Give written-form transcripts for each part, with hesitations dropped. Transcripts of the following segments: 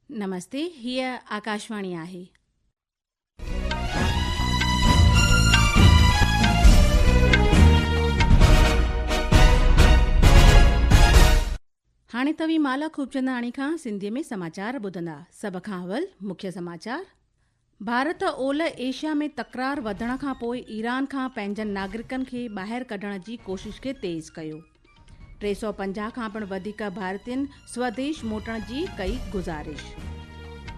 नमस्ते, हीअ आकाशवाणी आहे। हाणे तव्हीं माला खूबचंदाणी खां सिंधीअ में समाचार ॿुधंदा। सभ खां अवल मुख्य समाचार। भारत ओलह एशिया में तकरार वधण खां पोइ ईरान खां पंहिंजनि नागरिकनि खे ॿाहिरि कढण जी कोशिश खे तेज़ कयो। 350 खां पिणु वधीक भारतीयनि स्वदेश मोटण जी कई गुज़ारिश।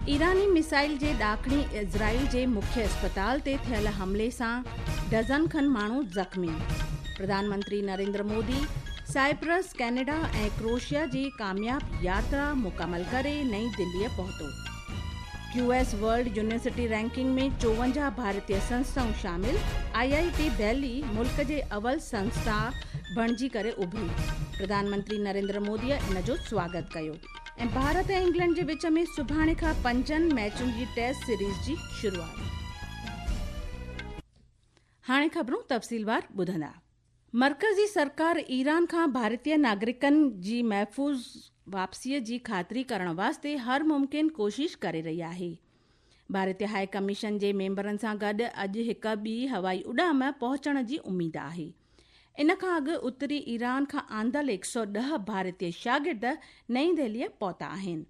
ईरानी मिसाइल जे ॾाकणी इज़राइल जे मुख्य अस्पताल ते थियल हमले सां डज़न खन माण्हू ज़ख़्मी। प्रधानमंत्री नरेंद्र मोदी साइप्रस, कैनेडा ऐं क्रोएशिया जी कामयाब यात्रा मुकमल करे नई दिल्लीअ पहुतो। QS वर्ल्ड यूनिवर्सिटी रैंकिंग में 54 भारतीय संस्थाऊं शामिल। IIT दिल्ली मुल्क जे अवल संस्था बणिजी करे उभरी। प्रधानमंत्री नरेंद्र मोदीअ इन जो स्वागत कयो। ऐं भारत ऐं इंग्लैंड जे विच में सुभाणे खां 5 मैचुनि जी टेस्ट सीरीज़ जी शुरूआत। हाणे ख़बरूं तफ़सीलवार ॿुधंदा। मर्कज़ी सरकार ईरान खां भारतीय नागरिकनि जी महफ़ूज़ वापसीअ जी ख़ातिरी करण वास्ते हर मुमकिन कोशिश करे रही आहे। भारतीय हाई कमीशन जे मेंबरनि सां गॾु अॼु हिक ॿी हवाई उॾाम पहुचण जी उमीद आहे। इन खां अॻु उत्तरी ईरान खां आंदल 110 भारतीय शागिर्द नई दिल्लीअ पहुता आहिनि।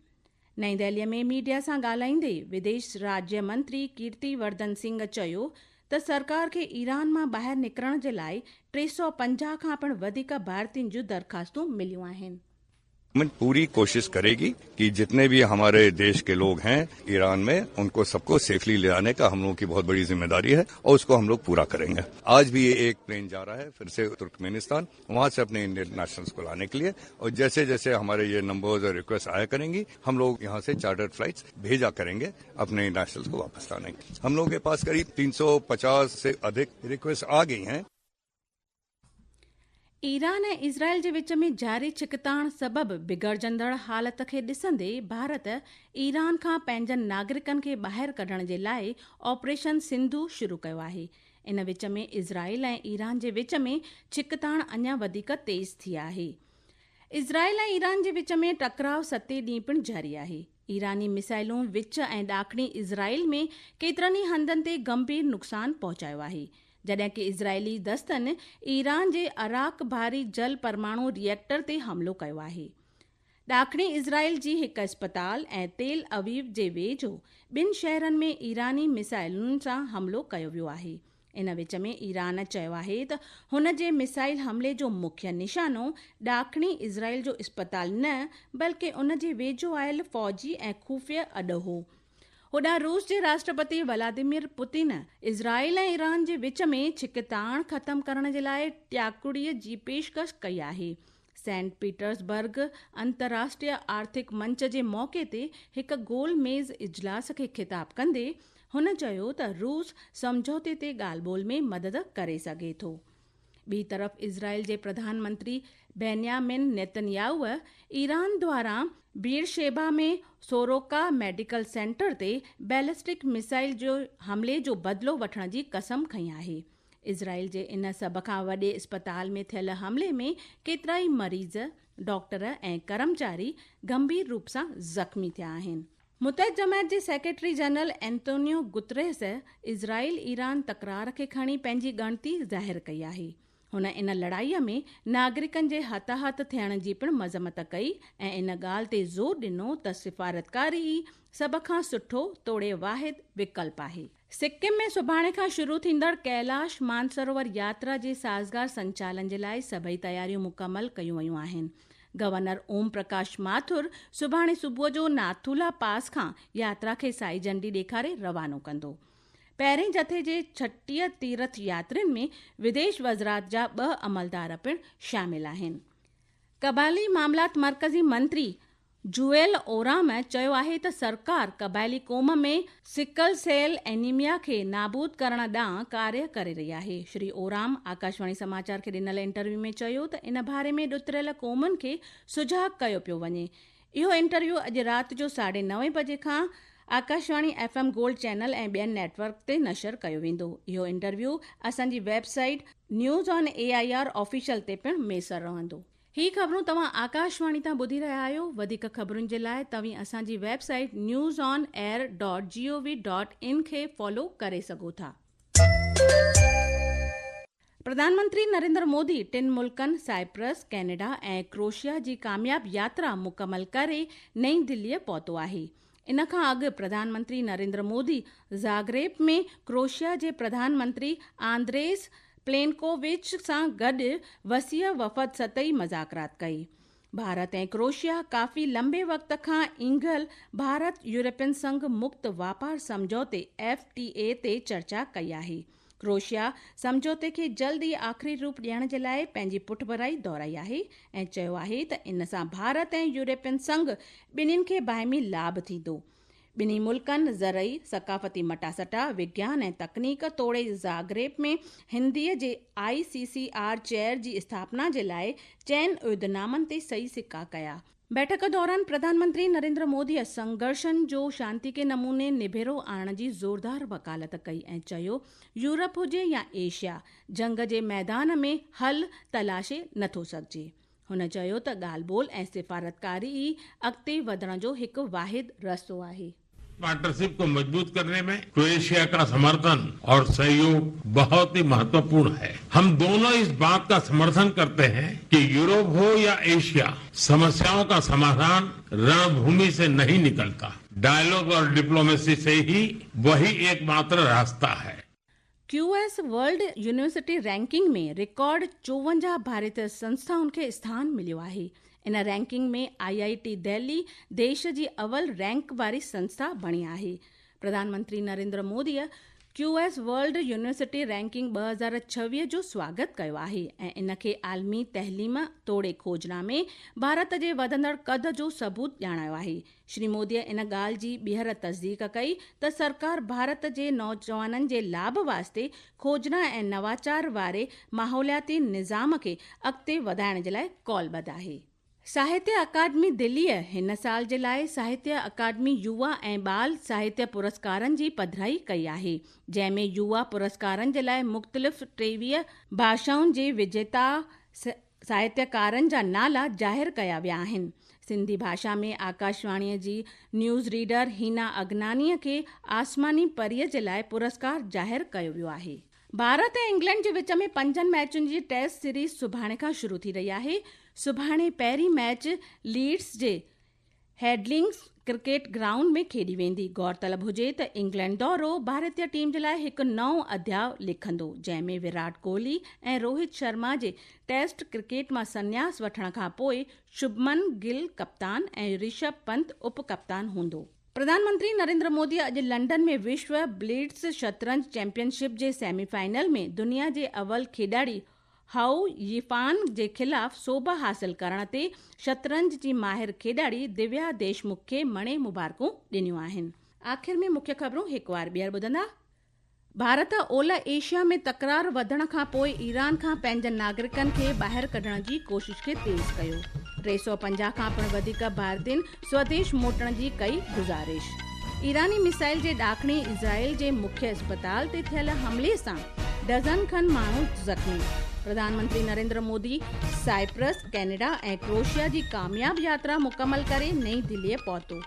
नई दिल्लीअ में मीडिया सां ॻाल्हाईंदे विदेश राज्य मंत्री कीर्ति वर्धन सिंह चयो त सरकार खे ईरान मां ॿाहिरि निकिरण जे लाइ 350 खां पिणु वधीक भारतीयनि जूं दरख़्वास्तूं मिलियूं आहिनि। गवर्नमेंट पूरी कोशिश करेगी कि जितने भी हमारे देश के लोग हैं ईरान में, उनको सबको सेफली ले आने का हम लोगों की बहुत बड़ी जिम्मेदारी है और उसको हम लोग पूरा करेंगे। आज भी ये एक प्लेन जा रहा है फिर से तुर्कमेनिस्तान, वहां से अपने इंडियन नेशनल्स को लाने के लिए, और जैसे जैसे हमारे ये नंबर्स और रिक्वेस्ट आया करेंगी हम लोग यहाँ से चार्टर्ड फ्लाइट्स भेजा करेंगे अपने नेशनल्स को वापस लाने। हम लोगों के पास करीब 350 से अधिक रिक्वेस्ट आ गई हैं। ईरान ऐं इज़राइल जे विच में जारी छिकताण सबबि बिगड़जंदड़ हालत खे ॾिसंदे भारत ईरान खां पंहिंजनि नागरिकनि खे ॿाहिरि कढण जे लाइ ऑपरेशन सिंधु शुरू कयो आहे। इन विच में इज़राइल ऐं ईरान जे विच में छिकताण अञा वधीक तेज़ थी आहे। इज़राइल ऐं ईरान जे विच में टकराव 7 ॾींहं पिणु जारी आहे। ईरानी मिसाइलूं विच ऐं ॾाकणी इज़राइल में केतिरनि ई हंधनि ते गंभीर नुक़सान पहुचायो आहे, जॾहिं कि इज़राइली दस्तनि ईरान जे अराक भारी जल परमाणु रिएक्टर ते हमलो कयो आहे। ॾाकणी इज़राइल जी हिकु अस्पताल ऐं तेल अवीव जे वेझो 2 शहरनि में ईरानी मिसाइलुनि सां हमलो कयो वियो आहे। इन विच में ईरान चयो आहे त हुन जे मिसाइल हमले जो मुख्य निशानो ॾाकणी इज़राइल जो अस्पताल न, बल्कि उन जे वेझो आयल फ़ौजी ऐं खुफ़िया अॾो हो। होॾां रूस जे राष्ट्रपति व्लादिमीर पुतिन इज़राइल ऐं ईरान जे विच में छिकताण ख़त्म करण जे लाइ ट्याकुड़ीअ जी पेशकश कई आहे। सेंट पीटर्सबर्ग अंतर्राष्ट्रीय आर्थिक मंच जे मौक़े ते हिकु गोल मेज़ इजलास खे ख़िताब कंदे हुन चयो त रूस समझौते ते ॻाल्हि ॿोल में मदद करे सघे थो। ॿी तरफ़ इज़राइल जे प्रधानमंत्री बेन्यामिन नेतन्याहू ईरान द्वारा बीरशेबा में सोरोका मेडिकल सेंटर ते बैलिस्टिक मिसाइल जो हमले जो बदिलो वठण जी कसम खई आहे। इज़राइल जे इन सभ खां वॾे अस्पताल में थियल हमले में केतिराई मरीज़, डॉक्टर ऐं कर्मचारी गंभीर रूप सां ज़ख़्मी थिया आहिनि। मुतहिद जमायत जे secretary general Antonio Guterres Israel Iran तकरार खे खणी पंहिंजी ॻणती ज़ाहिर कई आहे। हुन इन लड़ाईअ में नागरिकनि जे हथाहथ थियण जी पिणु मज़मत कई ऐं इन ॻाल्हि ते ज़ोर ॾिनो त सिफ़ारतकारी ई सभ खां सुठो तोड़े वाहिद विकल्प आहे। सिक्किम में सुभाणे खां शुरू थींदड़ कैलाश मानसरोवर यात्रा जे साज़गार संचालन जे लाइ सभई तयारियूं मुकमल कयूं वयूं आहिनि। गवर्नर ओम प्रकाश माथुर सुभाणे सुबुह जो नाथूला पास खां यात्रा खे साई झंडी ॾेखारे रवानो कंदो। पहिरें जथे जे 36 तीर्थ यात्रियुनि में विदेश वज़रात जा 2 अमलदार पिणु शामिल आहिनि। क़बाइली मामलात मर्कज़ी मंत्री जुएल ओराम चयो आहे त सरकार क़बाइली क़ौम में सिकल सेल एनीमिया खे नाबूद करण ॾांहुं कार्य करे रही आहे। श्री ओराम आकाशवाणी समाचार खे ॾिनल इंटरव्यू में चयो त इन बारे में ॾुतरियल क़ौमुनि खे सुझाव कयो पियो वञे। इहो इंटरव्यू अॼु राति जो 9:30 बजे खां आकाशवाणी FM गोल्ड चैनल ऐं ॿियनि नेटवर्क ते नशर कयो वेंदो। इहो इंटरव्यू असांजी website news on AIR official ते पिणु मैसर रहंदो। ही ख़बरूं तव्हां आकाशवाणी तां ॿुधी रहिया आहियो। वधीक ख़बरुनि जे लाइ तव्हीं असांजी वेबसाइट newsonair.gov.in खे फॉलो करे सघो था। प्रधानमंत्री नरेंद्र मोदी 3 मुल्कनि साइप्रस, कैनेडा ऐं क्रोएशिया जी कामयाब यात्रा मुकमल करे नईं दिल्लीअ पहुतो आहे। इन खां अॻु प्रधानमंत्री नरेंद्र मोदी ज़ाग्रेब में क्रोएशिया जे प्रधानमंत्री आंद्रेस प्लेनकोविच सां गॾु वसीअ वफ़द सतही मुज़ाकरात कई। भारत ऐं क्रोएशिया काफ़ी लंबे वक़्त खां ईंघल भारत यूरोपियन संघ मुक्त वापार समझौते FTA ते चर्चा कई आहे। क्रोएशिया समझौते खे जल्द ई आख़िरी रूप ॾियण जे लाइ पंहिंजी पुठभराई दोहराई आहे ऐं चयो आहे त इन सां भारत ऐं यूरोपियन संघ ॿिन्हिनि खे बाहिमी लाभ थींदो। ॿिन्ही मुल्कनि ज़रई, सक़ाफ़ती मटासटा, विज्ञान ऐं तकनीक तोड़े ज़ाग्रेब में हिंदीअ जे ICCR चेयर जी स्थापना जे लाइ चइनि उहिदनामनि ते सही सिका कया। बैठक दौरान प्रधानमंत्री नरेंद्र मोदीअ संघर्षनि जो शांति के नमूने निबेरो आणण जी ज़ोरदार वकालत कई ऐं चयो, यूरोप हुजे या एशिया, जंग जे मैदान में हल तलाशे नथो सघिजे। हुन चयो त ॻाल्हि ॿोल ऐं सिफ़ारतकारी ई अॻिते वधण जो हिकु वाहिद रस्तो आहे। पार्टनरशिप को मजबूत करने में क्रोएशिया का समर्थन और सहयोग बहुत ही महत्वपूर्ण है। हम दोनों इस बात का समर्थन करते हैं कि यूरोप हो या एशिया, समस्याओं का समाधान रणभूमि से नहीं निकलता, डायलॉग और डिप्लोमेसी से ही वही एकमात्र रास्ता है। QS वर्ल्ड यूनिवर्सिटी रैंकिंग में रिकॉर्ड 54 भारतीय संस्थाउनि खे स्थान मिलियो आहे। इन रैंकिंग में IIT दिल्ली देश जी अवल रैंक वारी संस्था बणी आहे। प्रधानमंत्री नरेंद्र मोदीअ QS वर्ल्ड यूनिवर्सिटी रैंकिंग 2026 जो स्वागत कयो आहे ऐं इन खे आलमी तहलीम तोड़े खोजना में भारत जे वधंदड़ कद जो सबूत ॼाणायो आहे। श्री मोदीअ इन ॻाल्हि जी ॿीहर तस्दीक कई त सरकार भारत जे नौजवाननि जे लाभ वास्ते खोजना ऐं नवाचार वारे माहौलियाती निज़ाम खे अॻिते वधाइण जे लाइ कौलबद्ध आहे। साहित्य अकादमी दिल्लीअ हिन साल जे लाइ साहित्य अकादमी युवा ऐं बाल साहित्य पुरस्कारनि जी पधिराई कई आहे, जंहिं में युवा पुरस्कारनि जे लाइ मुख़्तलिफ़ 23 भाषाउनि जे विजेता साहित्यकारनि जा नाला ज़ाहिर कया विया आहिनि। सिंधी भाषा में आकाशवाणीअ जी न्यूज़ रीडर हीना अगनानीअ खे आसमानी परीअ जे लाइ पुरस्कार ज़ाहिर कयो वियो आहे। भारत ऐं इंग्लैंड जे विच में 5 मैचुनि जी टेस्ट सीरीज़ सुभाणे खां शुरू थी रही आहे। सुभाणे पहिरीं मैच लीड्स जे हेडलिंग्स क्रिकेट ग्राउंड में खेॾी वेंदी। गौरतलब हुजे त इंग्लैंड दौरो भारतीय टीम जे लाइ हिकु नओं अध्याय लिखंदो, जंहिं में विराट कोहली ऐं रोहित शर्मा जे टेस्ट क्रिकेट मां संन्यास वठण खां पोइ शुभमन गिल कप्तान ऐं ऋषभ पंत उप कप्तान हूंदो। प्रधानमंत्री नरेंद्र मोदी अॼु लंडन में विश्व ब्लिट्स शतरंज चैंपियनशिप जे सेमीफाइनल में दुनिया जे अवल खिडारी हाउ यीफान जे ख़िलाफ़ सोभ हासिल करण ते शतरंज जी माहिर खिडारी दिव्या देशमुख खे मणे मुबारकूं ॾिनियूं आहिनि। आख़िर में मुख्य ख़बरूं हिकु बार ॿीहर ॿुधंदा। भारत ओलह एशिया में तकरार वधण खां पोइ ईरान खां पंहिंजनि नागरिकनि खे ॿाहिरि कढण जी कोशिश खे तेज़ कयो। 350 खां पिणु वधीक भारतीयनि स्वदेश मोटण जी कई गुज़ारिश। ईरानी मिसाइल जे ॾाखणी इज़राइल जे मुख्य अस्पताल ते थियल हमले सां डज़न खन माण्हू ज़ख़्मी। प्रधानमंत्री नरेंद्र मोदी साइप्रस, कैनेडा ऐं क्रोएशिया जी कामयाब यात्रा मुकमल करे नईं दिल्लीअ पहुतो।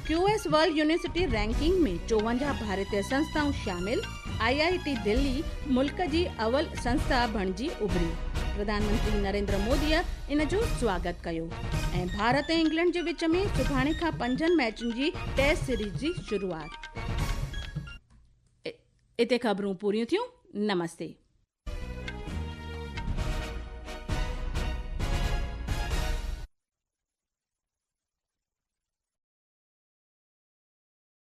QS वर्ल्ड यूनिवर्सिटी रैंकिंग में 54 भारतीय संस्थाऊं शामिल। IIT दिल्ली मुल्क जी अवल संस्था बणिजी उभरी। प्रधानमंत्री नरेंद्र मोदीअ इन जो स्वागत कयो ऐं भारत ऐं इंग्लैंड जे विच में सुभाणे खां 5 मैचुनि जी टेस्ट सीरीज़ जी शुरूआत। इते ख़बरूं पूरियूं थियूं। नमस्ते।